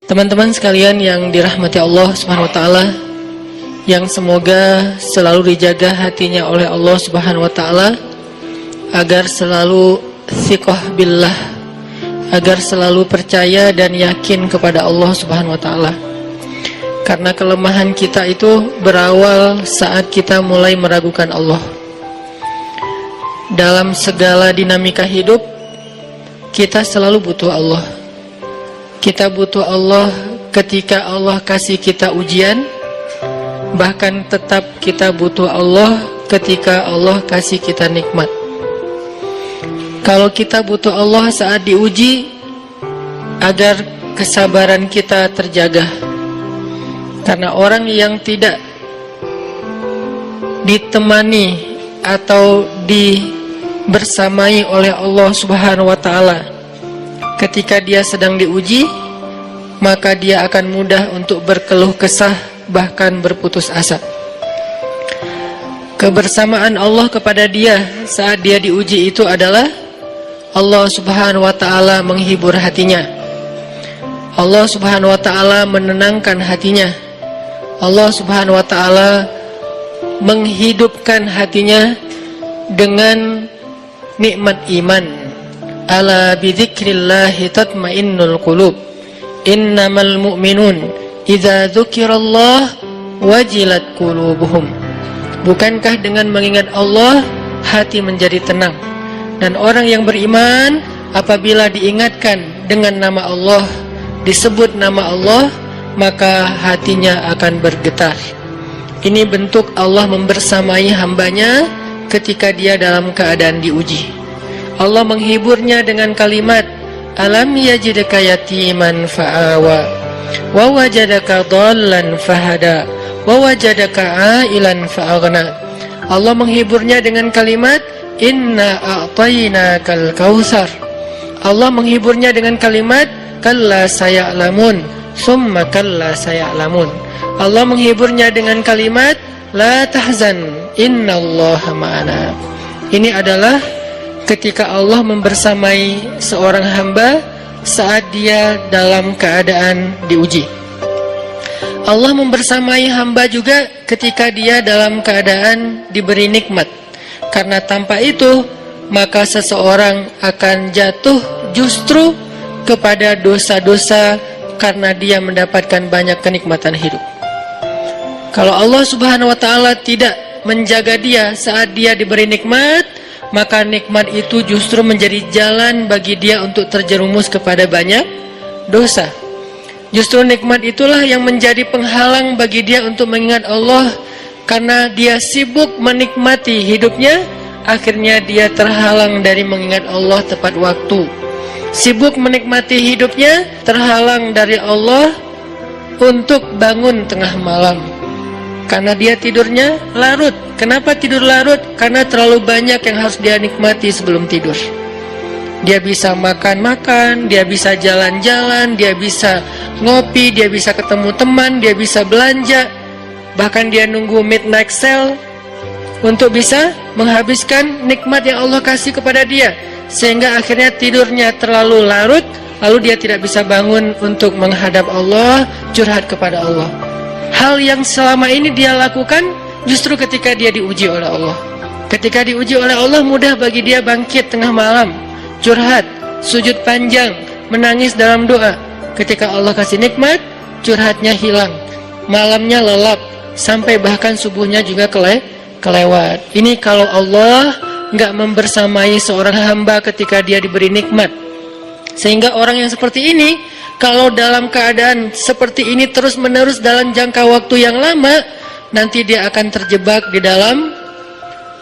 Teman-teman sekalian yang dirahmati Allah Subhanahu wa taala, yang semoga selalu dijaga hatinya oleh Allah Subhanahu wa taala agar selalu thiqah billah, agar selalu percaya dan yakin kepada Allah Subhanahu wa taala. Karena kelemahan kita itu berawal saat kita mulai meragukan Allah. Dalam segala dinamika hidup, kita selalu butuh Allah. Kita butuh Allah ketika Allah kasih kita ujian. Bahkan tetap kita butuh Allah ketika Allah kasih kita nikmat. Kalau kita butuh Allah saat diuji, agar kesabaran kita terjaga. Karena orang yang tidak ditemani atau dibersamai oleh Allah Subhanahu wa taala ketika dia sedang diuji, maka dia akan mudah untuk berkeluh kesah, bahkan berputus asa. Kebersamaan Allah kepada dia saat dia diuji itu adalah Allah Subhanahu wa taala menghibur hatinya. Allah Subhanahu wa taala menenangkan hatinya. Allah Subhanahu wa taala menghidupkan hatinya dengan nikmat iman. Ala bidzikrillahi tatmainnul qulub. Innamal mu'minun idza dzukirallah wajilat qulubuhum. Bukankah dengan mengingat Allah hati menjadi tenang? Dan orang yang beriman apabila diingatkan dengan nama Allah, disebut nama Allah, maka hatinya akan bergetar. Ini bentuk Allah membersamai hambanya ketika dia dalam keadaan diuji. Allah menghiburnya dengan kalimat, alam yajidka yatiman fa'awa wa wajadaka dhallan fahada wa wajadaka ailan fa'aghna. Allah menghiburnya dengan kalimat, inna a'tainakal kautsar. Allah menghiburnya dengan kalimat, kalla saya'lamun summa kalla saya'lamun. Allah menghiburnya dengan kalimat, la tahzan innallaha ma'ana. Ini adalah ketika Allah membersamai seorang hamba saat dia dalam keadaan diuji. Allah membersamai hamba juga ketika dia dalam keadaan diberi nikmat. Karena tanpa itu, maka seseorang akan jatuh justru kepada dosa-dosa karena dia mendapatkan banyak kenikmatan hidup. Kalau Allah Subhanahu wa taala tidak menjaga dia saat dia diberi nikmat, maka nikmat itu justru menjadi jalan bagi dia untuk terjerumus kepada banyak dosa. Justru nikmat itulah yang menjadi penghalang bagi dia untuk mengingat Allah. Karena dia sibuk menikmati hidupnya, akhirnya dia terhalang dari mengingat Allah tepat waktu. Sibuk menikmati hidupnya, terhalang dari Allah untuk bangun tengah malam. Karena dia tidurnya larut. Kenapa tidur larut? Karena terlalu banyak yang harus dia nikmati sebelum tidur. Dia bisa makan-makan, dia bisa jalan-jalan, dia bisa ngopi, dia bisa ketemu teman, dia bisa belanja. Bahkan dia nunggu midnight sale untuk bisa menghabiskan nikmat yang Allah kasih kepada dia. Sehingga akhirnya tidurnya terlalu larut, lalu dia tidak bisa bangun untuk menghadap Allah, curhat kepada Allah. Hal yang selama ini dia lakukan justru ketika dia diuji oleh Allah. Ketika diuji oleh Allah, mudah bagi dia bangkit tengah malam, curhat, sujud panjang, menangis dalam doa. Ketika Allah kasih nikmat, curhatnya hilang, malamnya lelap, sampai bahkan subuhnya juga kelewat. Ini kalau Allah nggak membersamai seorang hamba ketika dia diberi nikmat. Sehingga orang yang seperti ini, kalau dalam keadaan seperti ini terus-menerus dalam jangka waktu yang lama, nanti dia akan terjebak di dalam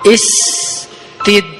istidraj.